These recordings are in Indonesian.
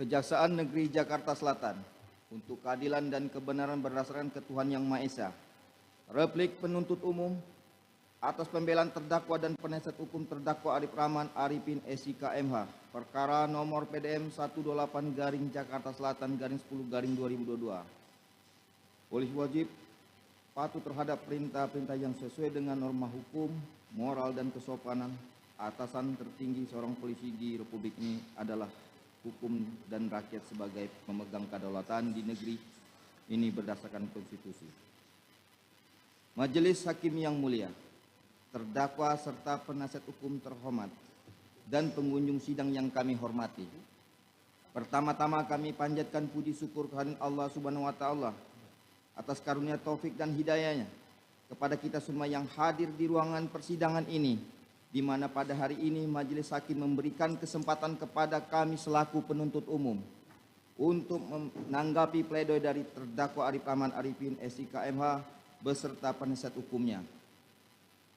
Kejaksaan Negeri Jakarta Selatan untuk keadilan dan kebenaran berdasarkan ketuhanan Yang Maha Esa. Replik penuntut umum atas pembelaan terdakwa dan penasihat hukum terdakwa Arif Rahman Arifin SIK MH. Perkara nomor PDM 128 Jakarta Selatan 10/2022. Polisi wajib patuh terhadap perintah-perintah yang sesuai dengan norma hukum, moral dan kesopanan. Atasan tertinggi seorang polisi di Republik ini adalah hukum dan rakyat sebagai pemegang kedaulatan di negeri ini berdasarkan konstitusi. Majelis Hakim yang mulia, terdakwa serta penasihat hukum terhormat dan pengunjung sidang yang kami hormati. Pertama-tama kami panjatkan puji syukur kehadirat Allah Subhanahu wa taala atas karunia taufik dan hidayahnya kepada kita semua yang hadir di ruangan persidangan ini, di mana pada hari ini majelis hakim memberikan kesempatan kepada kami selaku penuntut umum untuk menanggapi pledoi dari terdakwa Arif Rahman Arifin SIK MH beserta penasihat hukumnya.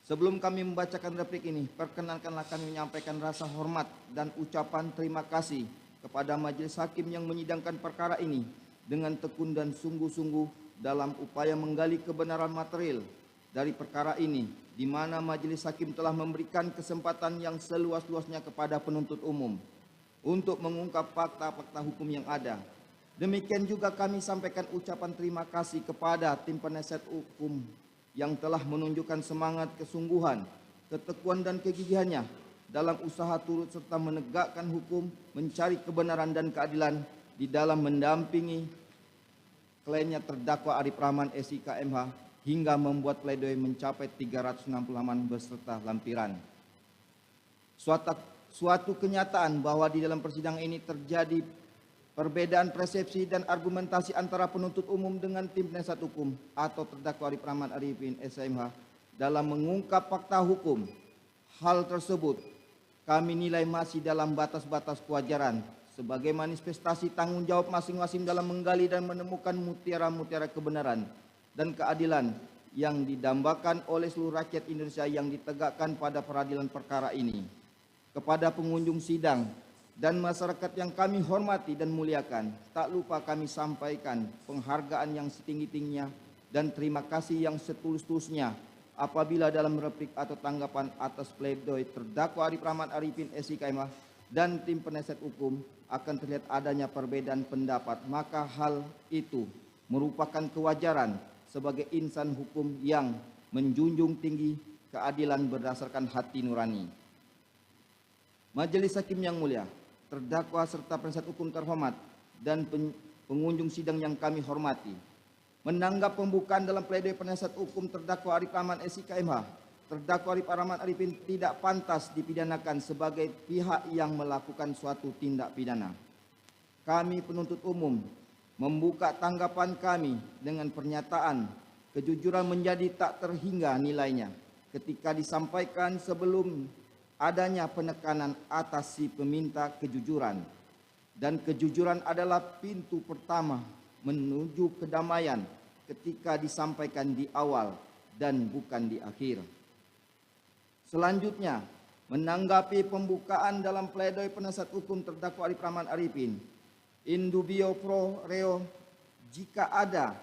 Sebelum kami membacakan replik ini, perkenankanlah kami menyampaikan rasa hormat dan ucapan terima kasih kepada majelis hakim yang menyidangkan perkara ini dengan tekun dan sungguh-sungguh dalam upaya menggali kebenaran material dari perkara ini, di mana majelis hakim telah memberikan kesempatan yang seluas-luasnya kepada penuntut umum untuk mengungkap fakta-fakta hukum yang ada. Demikian juga kami sampaikan ucapan terima kasih kepada tim penasihat hukum yang telah menunjukkan semangat, kesungguhan, ketekunan dan kegigihannya dalam usaha turut serta menegakkan hukum, mencari kebenaran dan keadilan di dalam mendampingi kliennya terdakwa Arif Rahman SIK MH hingga membuat pledoi mencapai 360 halaman beserta lampiran. Suatu kenyataan bahwa di dalam persidangan ini terjadi perbedaan persepsi dan argumentasi antara penuntut umum dengan tim penasihat hukum atau terdakwa Arif Rahman Arifin SIK MH dalam mengungkap fakta hukum. Hal tersebut kami nilai masih dalam batas-batas kewajaran sebagai manifestasi tanggung jawab masing-masing dalam menggali dan menemukan mutiara-mutiara kebenaran dan keadilan yang didambakan oleh seluruh rakyat Indonesia yang ditegakkan pada peradilan perkara ini. Kepada pengunjung sidang dan masyarakat yang kami hormati dan muliakan, tak lupa kami sampaikan penghargaan yang setinggi-tingginya dan terima kasih yang setulus-tulusnya apabila dalam replik atau tanggapan atas pledoi terdakwa Arif Rahman Arifin SIK MH dan tim penasihat hukum akan terlihat adanya perbedaan pendapat, maka hal itu merupakan kewajaran sebagai insan hukum yang menjunjung tinggi keadilan berdasarkan hati nurani. Majelis hakim yang mulia, terdakwa serta penasihat hukum terhormat dan pengunjung sidang yang kami hormati, menanggap pembukaan dalam pledoi penasihat hukum terdakwa Arif Rahman SIK MH, terdakwa Arif Rahman Arifin tidak pantas dipidanakan sebagai pihak yang melakukan suatu tindak pidana. Kami penuntut umum membuka tanggapan kami dengan pernyataan kejujuran menjadi tak terhingga nilainya ketika disampaikan sebelum adanya penekanan atas si peminta kejujuran, dan kejujuran adalah pintu pertama menuju kedamaian ketika disampaikan di awal dan bukan di akhir. Selanjutnya, menanggapi pembukaan dalam pledoi penasihat hukum terdakwa Arif Rahman Arifin, in dubio pro reo, jika ada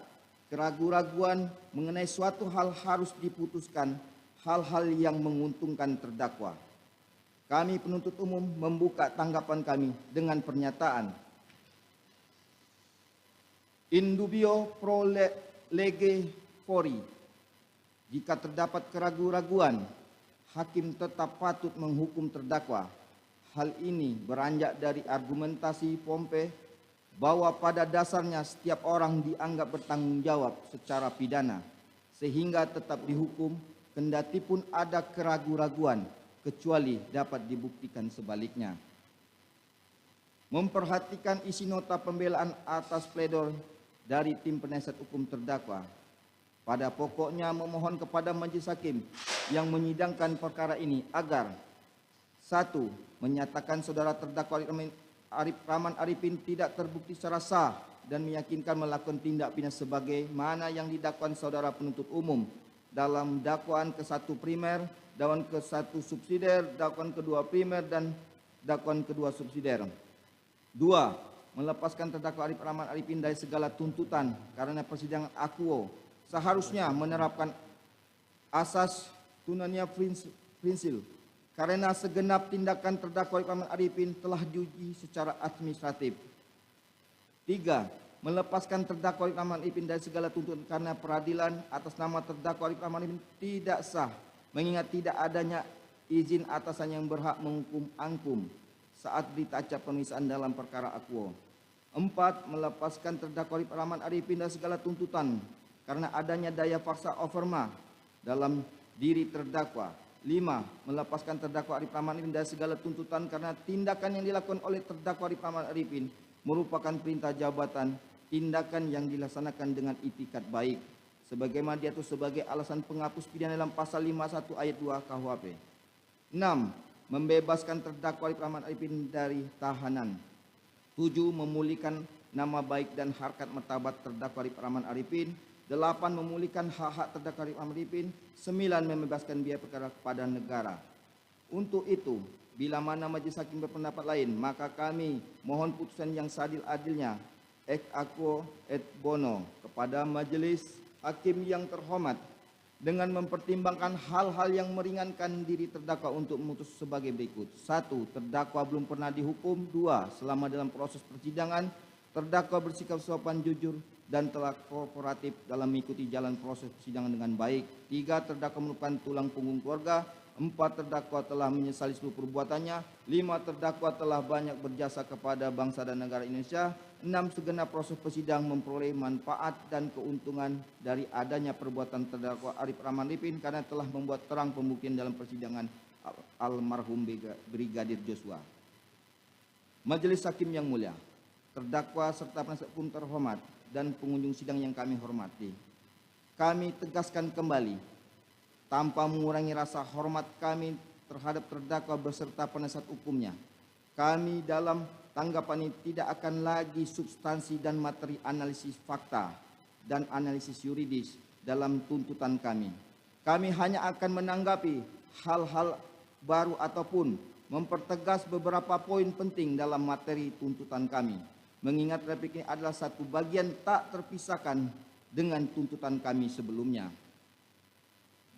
keraguan-raguan mengenai suatu hal harus diputuskan hal-hal yang menguntungkan terdakwa. Kami penuntut umum membuka tanggapan kami dengan pernyataan in dubio pro lege fori, jika terdapat keraguan-raguan, hakim tetap patut menghukum terdakwa. Hal ini beranjak dari argumentasi Pompe bahwa pada dasarnya setiap orang dianggap bertanggung jawab secara pidana sehingga tetap dihukum kendatipun ada keraguan-raguan kecuali dapat dibuktikan sebaliknya. Memperhatikan isi nota pembelaan atas pledoi dari tim penasihat hukum terdakwa, pada pokoknya memohon kepada majelis hakim yang menyidangkan perkara ini agar 1. Menyatakan saudara terdakwa Arif Rahman Arifin tidak terbukti secara sah dan meyakinkan melakukan tindak pidana sebagaimana yang didakwakan saudara penuntut umum dalam dakwaan ke-1 primer, dakwaan ke-1 subsidiar, dakwaan kedua primer dan dakwaan kedua subsidiar. 2. melepaskan terdakwa Arif Rahman Arifin dari segala tuntutan karena persidangan akuo seharusnya menerapkan asas tunannya prinsil karena segenap tindakan terdakwa Arif Rahman Arifin telah diuji secara administratif. 3. Melepaskan terdakwa Arif Rahman Arifin dari segala tuntutan karena peradilan atas nama terdakwa Arif Rahman Arifin tidak sah, mengingat tidak adanya izin atasan yang berhak menghukum angkum saat berita acara pemeriksaan dalam perkara akuo. 4. Melepaskan terdakwa Arif Rahman Arifin dari segala tuntutan karena adanya daya paksa overma dalam diri terdakwa. 5. Melepaskan terdakwa Arif Rahman Arifin dari segala tuntutan karena tindakan yang dilakukan oleh terdakwa Arif Rahman Arifin merupakan perintah jabatan, tindakan yang dilaksanakan dengan itikat baik, sebagaimana diatur sebagai alasan penghapus pidana dalam pasal 51 ayat 2 KUHP. 6. Membebaskan terdakwa Arif Rahman Arifin dari tahanan. 7. Memulihkan nama baik dan harkat martabat terdakwa Arif Rahman Arifin. 8. Memulihkan hak-hak terdakwa Arif Rahman Arifin. 9. Membebaskan biaya perkara kepada negara. Untuk itu, bila mana majelis hakim berpendapat lain, maka kami mohon putusan yang seadil-adilnya ex aequo et bono kepada majelis hakim yang terhormat dengan mempertimbangkan hal-hal yang meringankan diri terdakwa untuk memutus sebagai berikut. 1. Terdakwa belum pernah dihukum. 2. Selama dalam proses persidangan, terdakwa bersikap sopan, jujur, dan telah kooperatif dalam mengikuti jalan proses persidangan dengan baik. 3. Terdakwa merupakan tulang punggung keluarga. 4. Terdakwa telah menyesali seluruh perbuatannya. 5. Terdakwa telah banyak berjasa kepada bangsa dan negara Indonesia. 6. Segenap proses persidangan memperoleh manfaat dan keuntungan dari adanya perbuatan terdakwa Arif Rahman Arifin karena telah membuat terang pembuktian dalam persidangan almarhum Brigadir Joshua. Majelis Hakim yang mulia, terdakwa serta penasihat hukum terhormat dan pengunjung sidang yang kami hormati, kami tegaskan kembali tanpa mengurangi rasa hormat kami terhadap terdakwa beserta penasihat hukumnya. Kami dalam tanggapan ini tidak akan lagi substansi dan materi analisis fakta dan analisis yuridis dalam tuntutan kami. Kami hanya akan menanggapi hal-hal baru ataupun mempertegas beberapa poin penting dalam materi tuntutan kami. Mengingat replik ini adalah satu bagian tak terpisahkan dengan tuntutan kami sebelumnya.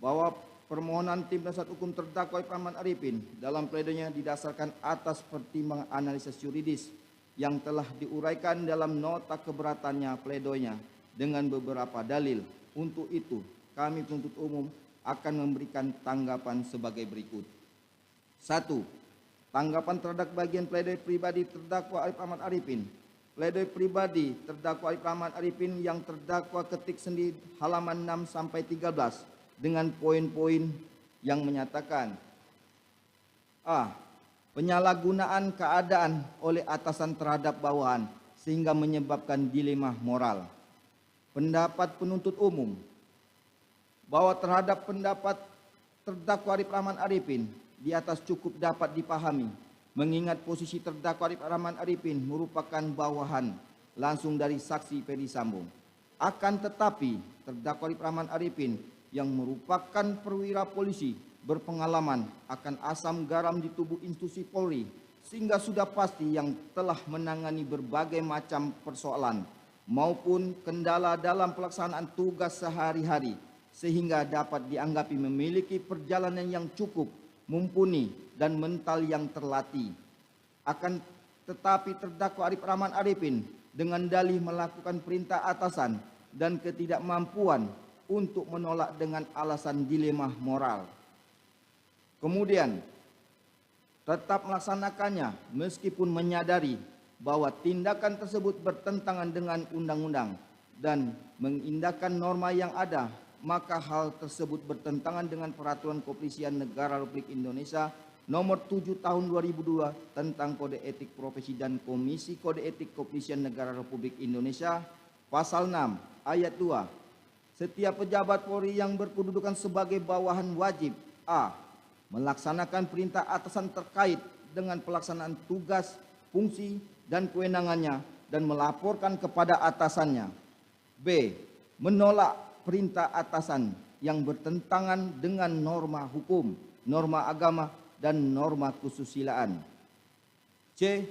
Bahwa permohonan tim penasihat hukum terdakwa Arif Rahman Arifin dalam pledoinya didasarkan atas pertimbangan analisis yuridis yang telah diuraikan dalam nota keberatannya pledoinya dengan beberapa dalil. Untuk itu, kami penuntut umum akan memberikan tanggapan sebagai berikut. 1. Tanggapan terhadap bagian pledoi pribadi terdakwa Arif Rahman Arifin. Pledoi pribadi terdakwa Arif Rahman Arifin yang terdakwa ketik sendiri halaman 6 sampai 13. Dengan poin-poin yang menyatakan A. Penyalahgunaan keadaan oleh atasan terhadap bawahan sehingga menyebabkan dilema moral. Pendapat penuntut umum bahwa terhadap pendapat terdakwa Arif Rahman Arifin di atas cukup dapat dipahami, mengingat posisi terdakwa Arif Rahman Arifin merupakan bawahan langsung dari saksi Ferdy Sambo. Akan tetapi terdakwa Arif Rahman Arifin yang merupakan perwira polisi berpengalaman akan asam garam di tubuh institusi Polri sehingga sudah pasti yang telah menangani berbagai macam persoalan maupun kendala dalam pelaksanaan tugas sehari-hari sehingga dapat dianggapi memiliki perjalanan yang cukup, mumpuni dan mental yang terlatih. Akan tetapi terdakwa Arif Rahman Arifin dengan dalih melakukan perintah atasan dan ketidakmampuan untuk menolak dengan alasan dilema moral. Kemudian tetap melaksanakannya meskipun menyadari bahwa tindakan tersebut bertentangan dengan undang-undang dan mengindahkan norma yang ada, maka hal tersebut bertentangan dengan Peraturan Kepolisian Negara Republik Indonesia Nomor 7 Tahun 2002 tentang Kode Etik Profesi dan Komisi Kode Etik Kepolisian Negara Republik Indonesia Pasal 6 Ayat 2. Setiap pejabat Polri yang berkedudukan sebagai bawahan wajib A. Melaksanakan perintah atasan terkait dengan pelaksanaan tugas, fungsi, dan kewenangannya dan melaporkan kepada atasannya. B. Menolak perintah atasan yang bertentangan dengan norma hukum, norma agama, dan norma kesusilaan. C.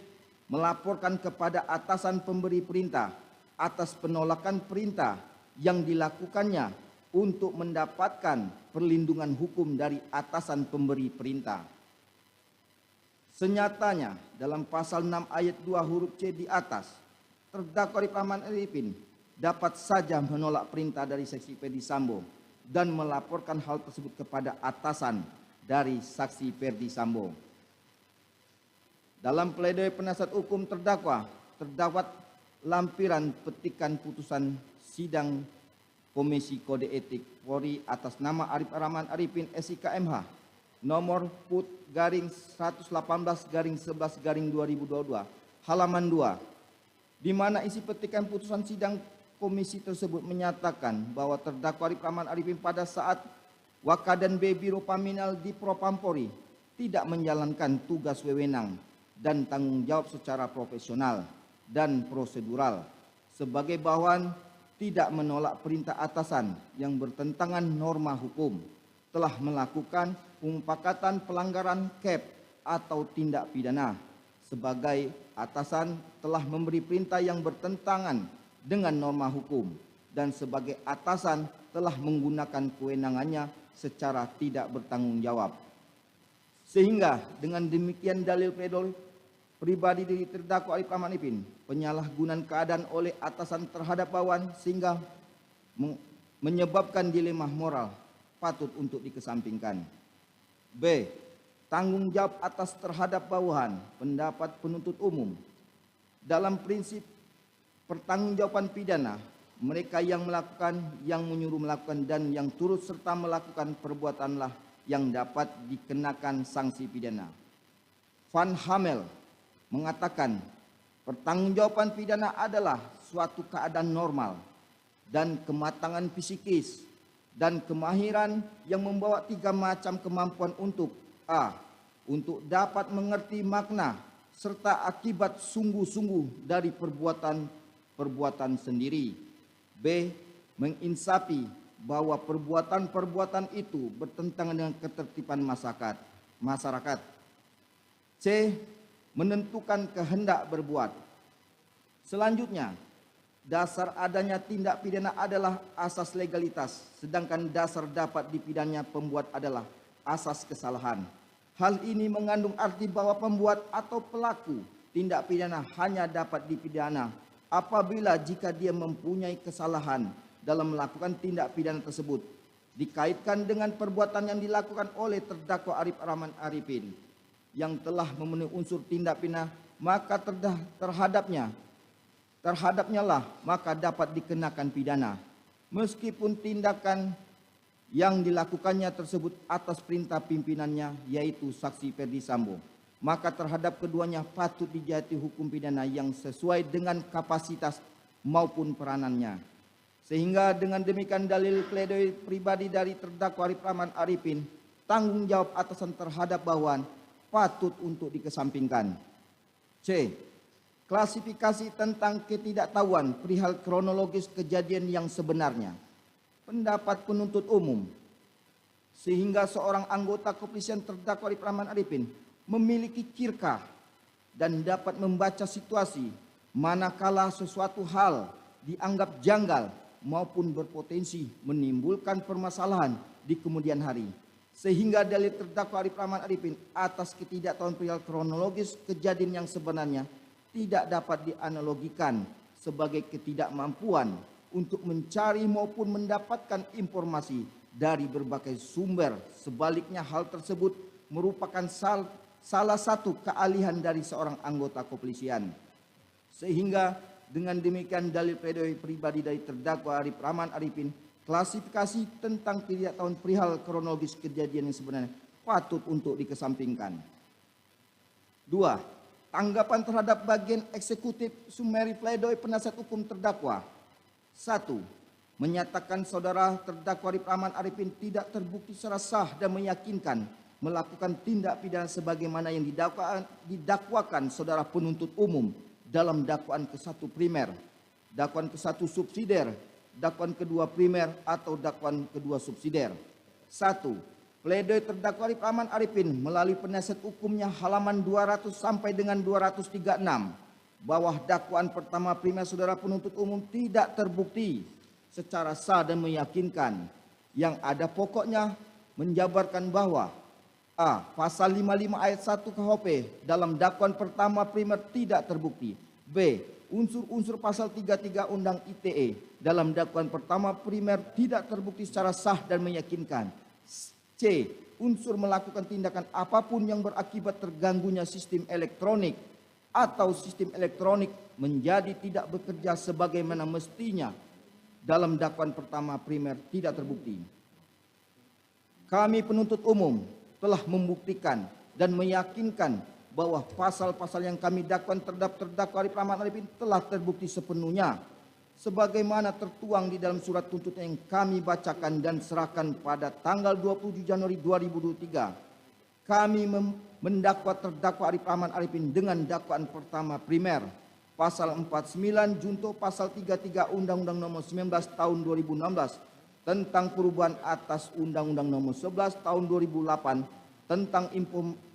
melaporkan kepada atasan pemberi perintah atas penolakan perintah yang dilakukannya untuk mendapatkan perlindungan hukum dari atasan pemberi perintah. Senyatanya dalam pasal 6 ayat 2 huruf C di atas, terdakwa Arif Rahman Arifin dapat saja menolak perintah dari saksi Ferdi Sambo dan melaporkan hal tersebut kepada atasan dari saksi Ferdi Sambo. Dalam pledoi penasihat hukum terdakwa, terdapat lampiran petikan putusan sidang Komisi Kode Etik Polri atas nama Arif Rahman Arifin SIK MH nomor PUT garing 118 garing 11 garing 2022 halaman 2, di mana isi petikan putusan sidang komisi tersebut menyatakan bahwa terdakwa Arif Rahman Arifin pada saat Wakadan B Biro Paminal di Propampori tidak menjalankan tugas wewenang dan tanggung jawab secara profesional dan prosedural sebagai bawahan tidak menolak perintah atasan yang bertentangan norma hukum, telah melakukan pemufakatan pelanggaran KEP atau tindak pidana. Sebagai atasan telah memberi perintah yang bertentangan dengan norma hukum dan sebagai atasan telah menggunakan kewenangannya secara tidak bertanggung jawab. Sehingga dengan demikian dalil pledoi pribadi dari terdakwa Arif Rahman Arifin, penyalahgunaan keadaan oleh atasan terhadap bawahan sehingga menyebabkan dilema moral patut untuk dikesampingkan. B. Tanggung jawab atas terhadap bawahan, pendapat penuntut umum. Dalam prinsip pertanggungjawaban pidana, mereka yang melakukan, yang menyuruh melakukan, dan yang turut serta melakukan perbuatanlah yang dapat dikenakan sanksi pidana. Van Hamel mengatakan pertanggungjawaban pidana adalah suatu keadaan normal dan kematangan psikis dan kemahiran yang membawa 3 macam kemampuan untuk A. Untuk dapat mengerti makna serta akibat sungguh-sungguh dari perbuatan sendiri. B. Menginsafi bahwa perbuatan-perbuatan itu bertentangan dengan ketertiban masyarakat. C. Menentukan kehendak berbuat. Selanjutnya, dasar adanya tindak pidana adalah asas legalitas, sedangkan dasar dapat dipidananya pembuat adalah asas kesalahan. Hal ini mengandung arti bahwa pembuat atau pelaku tindak pidana hanya dapat dipidana apabila jika dia mempunyai kesalahan dalam melakukan tindak pidana tersebut dikaitkan dengan perbuatan yang dilakukan oleh terdakwa Arif Rahman Arifin yang telah memenuhi unsur tindak pidana, maka terhadapnya lah maka dapat dikenakan pidana meskipun tindakan yang dilakukannya tersebut atas perintah pimpinannya yaitu saksi Ferdi Sambo, maka terhadap keduanya patut dijatuhi hukum pidana yang sesuai dengan kapasitas maupun peranannya. Sehingga dengan demikian dalil pledoi pribadi dari terdakwa Arif Rahman Arifin, tanggung jawab atasan terhadap bawahan patut untuk dikesampingkan. C. Klasifikasi tentang ketidaktahuan perihal kronologis kejadian yang sebenarnya. Pendapat penuntut umum, sehingga seorang anggota kepolisian terdakwa Arif Rahman Arifin memiliki kirkah dan dapat membaca situasi manakala sesuatu hal dianggap janggal maupun berpotensi menimbulkan permasalahan di kemudian hari. Sehingga dalil terdakwa Arif Rahman Arifin atas ketidaktahuan perihal kronologis kejadian yang sebenarnya tidak dapat dianalogikan sebagai ketidakmampuan untuk mencari maupun mendapatkan informasi dari berbagai sumber. Sebaliknya hal tersebut merupakan salah satu keahlian dari seorang anggota kepolisian. Sehingga dengan demikian dalil pledoi pribadi dari terdakwa Arif Rahman Arifin, klasifikasi tentang ketidaktahuan perihal kronologis kejadian yang sebenarnya patut untuk dikesampingkan. 2. Tanggapan terhadap bagian eksekutif sumeri pledoi penasihat hukum terdakwa. 1. Menyatakan saudara terdakwa Arif Rahman Arifin tidak terbukti secara sah dan meyakinkan melakukan tindak pidana sebagaimana yang didakwakan saudara penuntut umum dalam dakwaan ke-1 primer, dakwaan ke-1 subsidiar, dakwaan kedua primer atau dakwaan kedua subsidiar. 1. Pledoi terdakwa Arif Rahman Arifin melalui penasihat hukumnya halaman 200 sampai dengan 236 bahwa dakwaan pertama primer saudara penuntut umum tidak terbukti secara sah dan meyakinkan. Yang ada pokoknya menjabarkan bahwa A. Pasal 55 ayat 1 KUHP dalam dakwaan pertama primer tidak terbukti. B. Unsur-unsur pasal 33 Undang ITE dalam dakwaan pertama primer tidak terbukti secara sah dan meyakinkan. C. Unsur melakukan tindakan apapun yang berakibat terganggunya sistem elektronik atau sistem elektronik menjadi tidak bekerja sebagaimana mestinya dalam dakwaan pertama primer tidak terbukti. Kami penuntut umum telah membuktikan dan meyakinkan bahwa pasal-pasal yang kami dakwakan terhadap terdakwa Arif Rahman Arifin telah terbukti sepenuhnya sebagaimana tertuang di dalam surat tuntutan yang kami bacakan dan serahkan pada tanggal 27 Januari 2023. Kami mendakwa terdakwa Arif Rahman Arifin dengan dakwaan pertama primer pasal 49 junto pasal 33 Undang-Undang Nomor 19 Tahun 2016 tentang perubahan atas Undang-Undang Nomor 11 Tahun 2008 tentang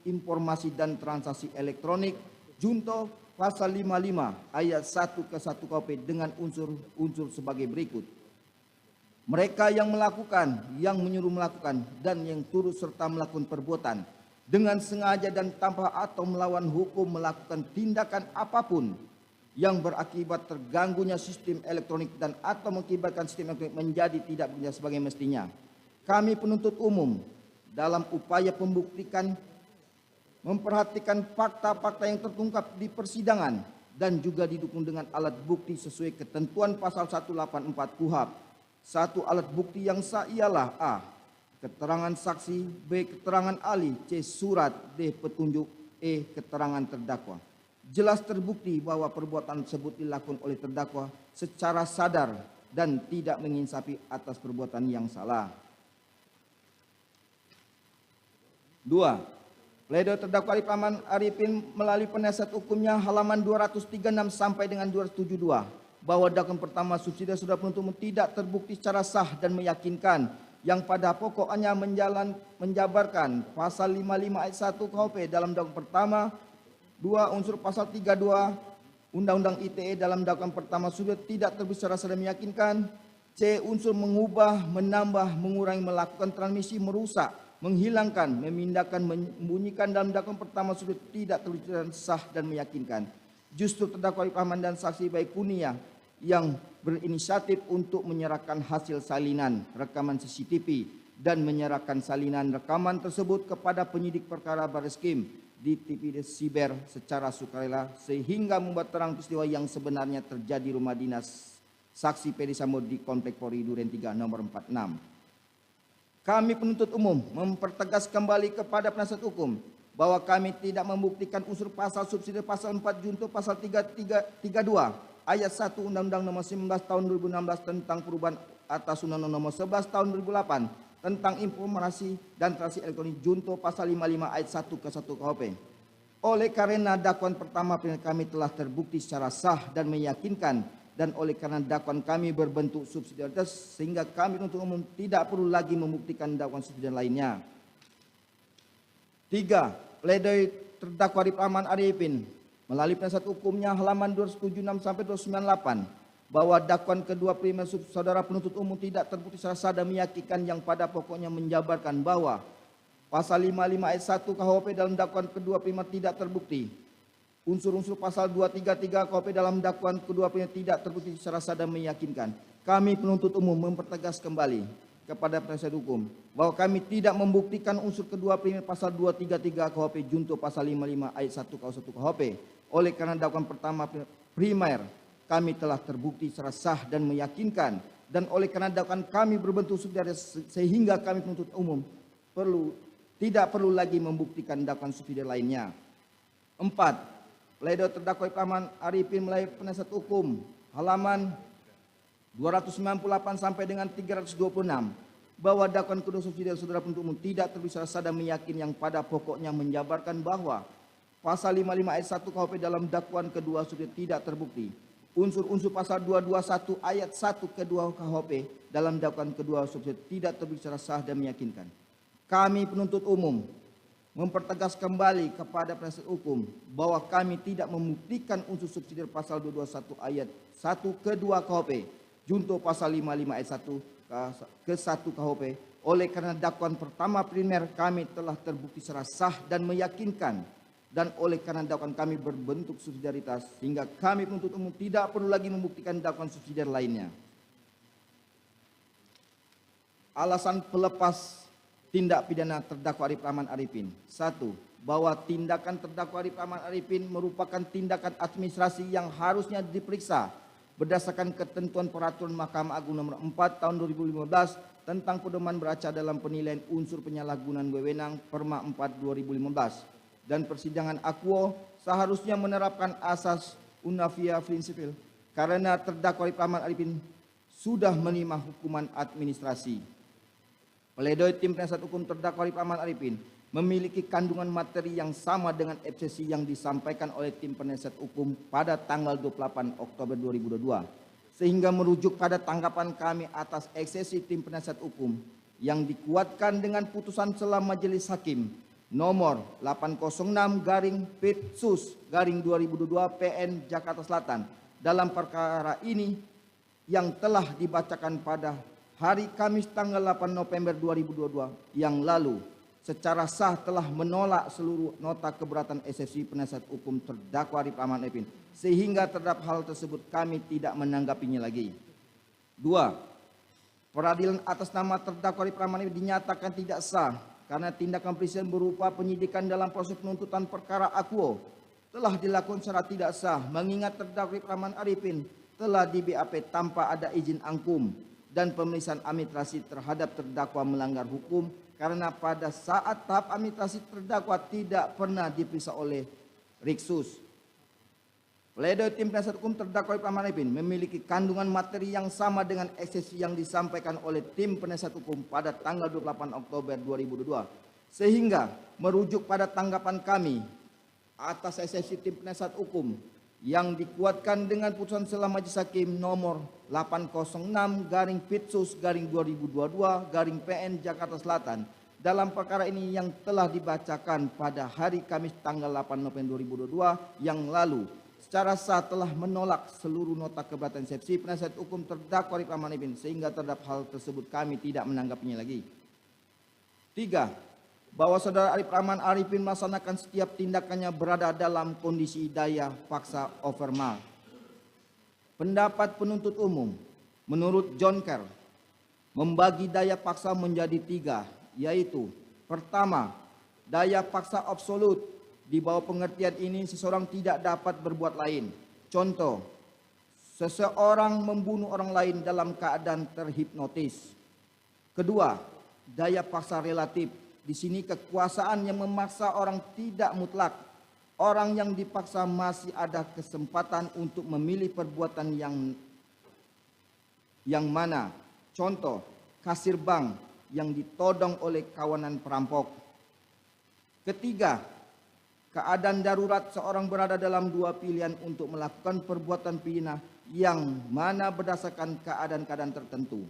informasi dan transaksi elektronik junto pasal 55 ayat 1 ke 1 KUHP dengan unsur-unsur sebagai berikut. Mereka yang melakukan, yang menyuruh melakukan, dan yang turut serta melakukan perbuatan dengan sengaja dan tanpa atau melawan hukum melakukan tindakan apapun yang berakibat terganggunya sistem elektronik dan atau mengakibatkan sistem elektronik menjadi tidak bekerja sebagai mestinya. Kami penuntut umum dalam upaya pembuktian memperhatikan fakta-fakta yang terungkap di persidangan dan juga didukung dengan alat bukti sesuai ketentuan pasal 184 KUHP. Satu alat bukti yang sah ialah A. Keterangan saksi, B. Keterangan ahli, C. Surat, D. Petunjuk, E. Keterangan terdakwa. Jelas terbukti bahwa perbuatan tersebut dilakukan oleh terdakwa secara sadar dan tidak menginsafi atas perbuatan yang salah. 2. Pledoi terdakwa Arif Rahman Arifin melalui penasihat hukumnya halaman 236 sampai dengan 272 bahwa dakwaan pertama subsidi saudara penuntut umum tidak terbukti secara sah dan meyakinkan yang pada pokoknya menjabarkan pasal 55 ayat 1 KUHP dalam dakwaan pertama, 2 unsur pasal 32 Undang-Undang ITE dalam dakwaan pertama sudah tidak terbukti secara sah dan meyakinkan. C. Unsur mengubah, menambah, mengurangi, melakukan transmisi, merusak, menghilangkan, memindahkan, membunyikan dalam dakwaan pertama sudah tidak terbukti sah dan meyakinkan. Justru terdakwa Arif Rahman dan saksi Baikunia yang berinisiatif untuk menyerahkan hasil salinan rekaman CCTV dan menyerahkan salinan rekaman tersebut kepada penyidik perkara Barreskrim di TPD Siber secara sukarela sehingga membuat terang peristiwa yang sebenarnya terjadi rumah dinas saksi Ferdy Sambo di Komplek Polri Duren 3 nomor 46. Kami penuntut umum mempertegas kembali kepada penasihat hukum bahwa kami tidak membuktikan unsur pasal subsidi pasal 4 junto pasal 32 ayat 1 Undang-Undang Nomor 19 Tahun 2016 tentang perubahan atas Undang-Undang Nomor 11 Tahun 2008 tentang informasi dan transaksi elektronik junto pasal 55 ayat 1 ke 1 KUHP. Oleh karena dakwaan pertama kami telah terbukti secara sah dan meyakinkan dan oleh karena dakwaan kami berbentuk subsidiaritas sehingga kami penuntut umum tidak perlu lagi membuktikan dakwaan subsidiar lainnya. 3. Pledoi terdakwa Arif Rahman Arifin melalui penasihat hukumnya halaman 276 sampai 298 bahwa dakwaan kedua primer saudara penuntut umum tidak terbukti secara sah dan meyakinkan yang pada pokoknya menjabarkan bahwa pasal 55 ayat 1 KUHP dalam dakwaan kedua primer tidak terbukti. Unsur-unsur pasal 233 KUHP dalam dakwaan kedua primer tidak terbukti secara sah dan meyakinkan. Kami penuntut umum mempertegas kembali kepada penasihat hukum bahwa kami tidak membuktikan unsur kedua primer pasal 233 KUHP junto pasal 55 ayat 1 KUHP. Oleh karena dakwaan pertama primer kami telah terbukti secara sah dan meyakinkan dan oleh karena dakwaan kami berbentuk subsidiaritas sehingga kami penuntut umum tidak perlu lagi membuktikan dakwaan subsidiar lainnya. 4. Pledoi terdakwa Arif Rahman Arifin melalui penasihat hukum halaman 298 sampai dengan 326 bahwa dakwaan kedua subsidiar saudara penuntut umum tidak terbukti secara sah dan meyakinkan yang pada pokoknya menjabarkan bahwa pasal 55 ayat 1 KUHP dalam dakwaan kedua subsidiar tidak terbukti. Unsur-unsur pasal 221 ayat 1 kedua KUHP dalam dakwaan kedua subsidiar tidak terbukti secara sah dan meyakinkan. Kami penuntut umum mempertegas kembali kepada penasihat hukum bahwa kami tidak membuktikan unsur subsidiar pasal 221 ayat 1 ke 2 KUHP junto pasal 55 ayat 1 ke 1 KUHP. Oleh karena dakwaan pertama primer kami telah terbukti secara sah dan meyakinkan, dan oleh karena dakwaan kami berbentuk subsidiaritas sehingga kami penuntut umum tidak perlu lagi membuktikan dakwaan subsidiar lainnya. Alasan pelepas tindak pidana terdakwa Arif Rahman Arifin. 1. Bahwa tindakan terdakwa Arif Rahman Arifin merupakan tindakan administrasi yang harusnya diperiksa berdasarkan ketentuan peraturan Mahkamah Agung nomor 4 tahun 2015 tentang pedoman beracara dalam penilaian unsur penyalahgunaan wewenang Perma 4 2015, dan persidangan akuo seharusnya menerapkan asas unavia prinsipil karena terdakwa Arif Rahman Arifin sudah menerima hukuman administrasi. Pledoi tim penasihat hukum terdakwa Arif Rahman Arifin memiliki kandungan materi yang sama dengan eksepsi yang disampaikan oleh tim penasihat hukum pada tanggal 28 Oktober 2022. Sehingga merujuk pada tanggapan kami atas eksepsi tim penasihat hukum yang dikuatkan dengan putusan selah majelis hakim nomor 806/Pitsus/2022 PN Jakarta Selatan dalam perkara ini yang telah dibacakan pada hari Kamis tanggal 8 November 2022 yang lalu secara sah telah menolak seluruh nota keberatan eksepsi penasihat hukum terdakwa Arif Rahman Arifin, sehingga terhadap hal tersebut kami tidak menanggapinya lagi. 2. Peradilan atas nama terdakwa Arif Rahman Arifin dinyatakan tidak sah karena tindakan presiden berupa penyidikan dalam proses penuntutan perkara akuo telah dilakukan secara tidak sah, mengingat terdakwa Arif Rahman Arifin telah di BAP tanpa ada izin angkum dan pemeriksaan administrasi terhadap terdakwa melanggar hukum karena pada saat tahap administrasi terdakwa tidak pernah diperiksa oleh Riksus. Pledoi tim penasihat hukum terdakwa Arif Rahman Arifin memiliki kandungan materi yang sama dengan eksepsi yang disampaikan oleh tim penasihat hukum pada tanggal 28 Oktober 2022, sehingga merujuk pada tanggapan kami atas eksepsi tim penasihat hukum yang dikuatkan dengan putusan selah majelis hakim nomor 806/Pitsus/2022 PN Jakarta Selatan dalam perkara ini yang telah dibacakan pada hari Kamis tanggal 8 November 2022 yang lalu secara sah telah menolak seluruh nota keberatan eksepsi penasihat hukum terdakwa Arif Rahman Arifin, sehingga terhadap hal tersebut kami tidak menanggapinya lagi. 3. Bahwa saudara Arif Rahman Arifin melaksanakan setiap tindakannya berada dalam kondisi daya paksa overmal. Pendapat penuntut umum menurut John Kerr membagi daya paksa menjadi 3, yaitu pertama, daya paksa absolut. Di bawah pengertian ini seseorang tidak dapat berbuat lain. Contoh, seseorang membunuh orang lain dalam keadaan terhipnotis. Kedua, daya paksa relatif. Di sini kekuasaan yang memaksa orang tidak mutlak. Orang yang dipaksa masih ada kesempatan untuk memilih perbuatan yang mana. Contoh, kasir bank yang ditodong oleh kawanan perampok. Ketiga, keadaan darurat, seorang berada dalam dua pilihan untuk melakukan perbuatan pidana yang mana berdasarkan keadaan-keadaan tertentu.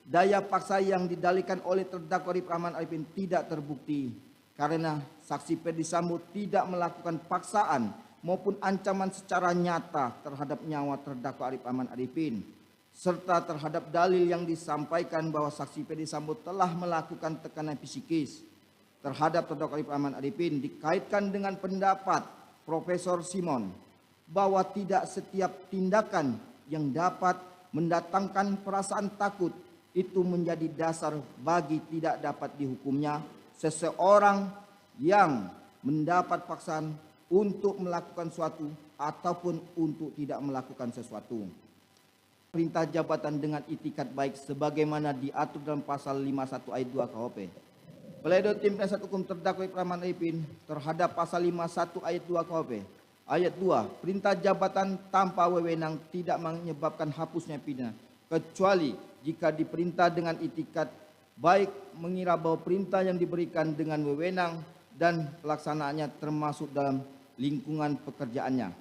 Daya paksa yang didalilkan oleh terdakwa Arif Rahman Arifin tidak terbukti karena saksi Ferdi Sambo tidak melakukan paksaan maupun ancaman secara nyata terhadap nyawa terdakwa Arif Rahman Arifin, serta terhadap dalil yang disampaikan bahwa saksi Ferdi Sambo telah melakukan tekanan psikis terhadap terdakwa Arif Rahman Arifin dikaitkan dengan pendapat Profesor Simon bahwa tidak setiap tindakan yang dapat mendatangkan perasaan takut itu menjadi dasar bagi tidak dapat dihukumnya seseorang yang mendapat paksaan untuk melakukan suatu ataupun untuk tidak melakukan sesuatu. Perintah jabatan dengan itikat baik sebagaimana diatur dalam pasal 51 ayat 2 KUHP. Pledoi tim penasihat hukum terdakwa Arif Rahman Arifin terhadap pasal 51 ayat 2 KUHP. Ayat 2, perintah jabatan tanpa wewenang tidak menyebabkan hapusnya pidana kecuali jika diperintah dengan itikat baik mengira bahwa perintah yang diberikan dengan wewenang dan pelaksanaannya termasuk dalam lingkungan pekerjaannya.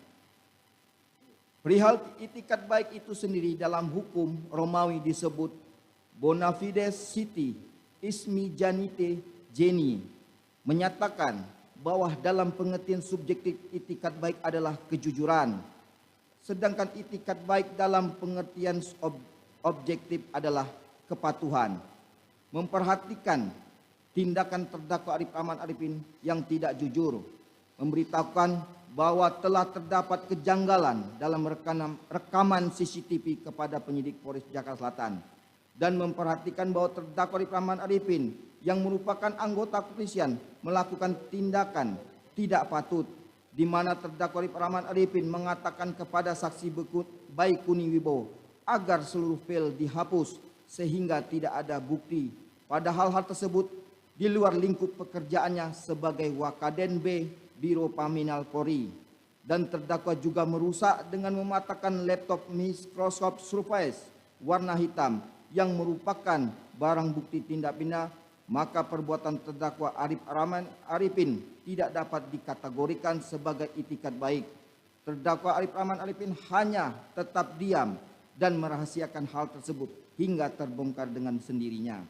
Perihal itikat baik itu sendiri dalam hukum Romawi disebut bona fides citi Ismi Janite Jeni menyatakan bahwa dalam pengertian subjektif itikat baik adalah kejujuran, sedangkan itikat baik dalam pengertian objektif adalah kepatuhan. Memperhatikan tindakan terdakwa Arif Rahman Arifin yang tidak jujur, memberitahukan bahwa telah terdapat kejanggalan dalam rekaman CCTV kepada penyidik Polres Jakarta Selatan, dan memperhatikan bahwa terdakwa Arif Rahman Arifin yang merupakan anggota kepolisian melakukan tindakan tidak patut, di mana terdakwa Arif Rahman Arifin mengatakan kepada saksi Baikuni Wibowo agar seluruh file dihapus sehingga tidak ada bukti. Padahal hal tersebut di luar lingkup pekerjaannya sebagai Wakaden B Biro Paminal Polri, dan terdakwa juga merusak dengan mematahkan laptop Microsoft Surface warna hitam yang merupakan barang bukti tindak pidana, maka perbuatan terdakwa Arif Rahman Arifin tidak dapat dikategorikan sebagai itikat baik. Terdakwa Arif Rahman Arifin hanya tetap diam dan merahasiakan hal tersebut hingga terbongkar dengan sendirinya.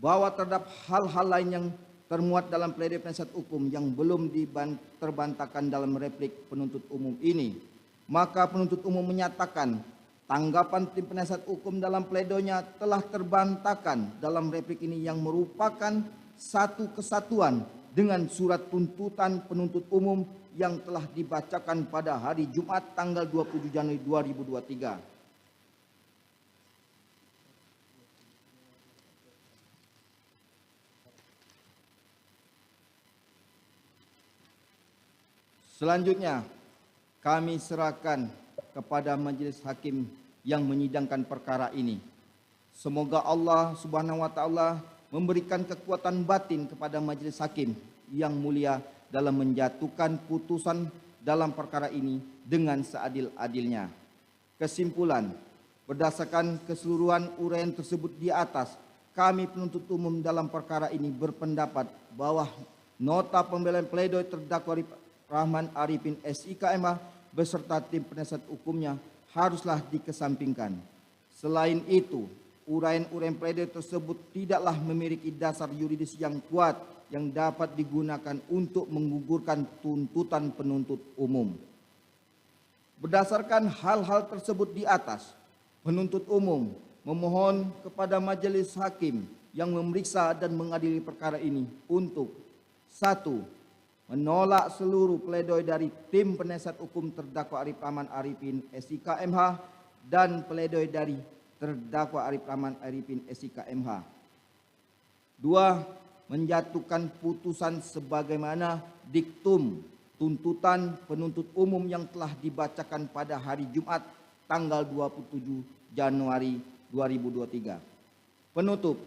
Bahwa terhadap hal-hal lain yang termuat dalam pledoi penasihat hukum yang belum terbantahkan dalam replik penuntut umum ini, maka penuntut umum menyatakan tanggapan tim penasihat hukum dalam pledoinya telah terbantahkan dalam replik ini yang merupakan satu kesatuan dengan surat tuntutan penuntut umum yang telah dibacakan pada hari Jumat tanggal 27 Januari 2023. Selanjutnya, kami serahkan kepada majelis hakim yang menyidangkan perkara ini. Semoga Allah Subhanahu wa taala memberikan kekuatan batin kepada majelis hakim yang mulia dalam menjatuhkan putusan dalam perkara ini dengan seadil-adilnya. Kesimpulan, berdasarkan keseluruhan uraian tersebut di atas, kami penuntut umum dalam perkara ini berpendapat bahwa nota pembelaan pledoi terdakwa Rahman Arifin SIKMH beserta tim penasihat hukumnya haruslah dikesampingkan. Selain itu, uraian-uraian pledoi tersebut tidaklah memiliki dasar yuridis yang kuat yang dapat digunakan untuk menggugurkan tuntutan penuntut umum. Berdasarkan hal-hal tersebut di atas, penuntut umum memohon kepada majelis hakim yang memeriksa dan mengadili perkara ini untuk: 1. Menolak seluruh pledoi dari tim penasihat hukum terdakwa Arif Rahman Arifin SIKMH dan pledoi dari terdakwa Arif Rahman Arifin SIKMH. 2. Menjatuhkan putusan sebagaimana diktum tuntutan penuntut umum yang telah dibacakan pada hari Jumat tanggal 27 Januari 2023. Penutup,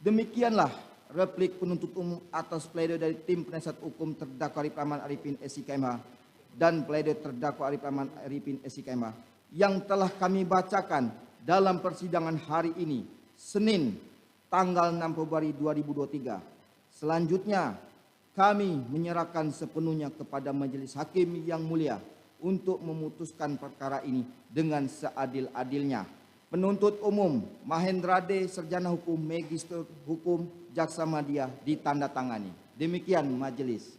demikianlah replik penuntut umum atas pledoi dari tim penasihat hukum terdakwa Arif Rahman Arifin SIKMH dan pledoi terdakwa Arif Rahman Arifin SIKMH yang telah kami bacakan dalam persidangan hari ini, Senin, tanggal 6 Februari 2023. Selanjutnya, kami menyerahkan sepenuhnya kepada majelis hakim yang mulia untuk memutuskan perkara ini dengan seadil-adilnya. Penuntut umum Mahendra D. Sarjana Hukum, Magister Hukum, Jaksa Madya ditandatangani. Demikian majelis.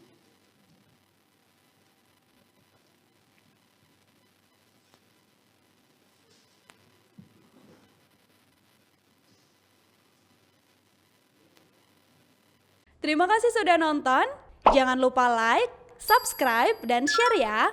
Terima kasih sudah nonton. Jangan lupa like, subscribe, dan share ya.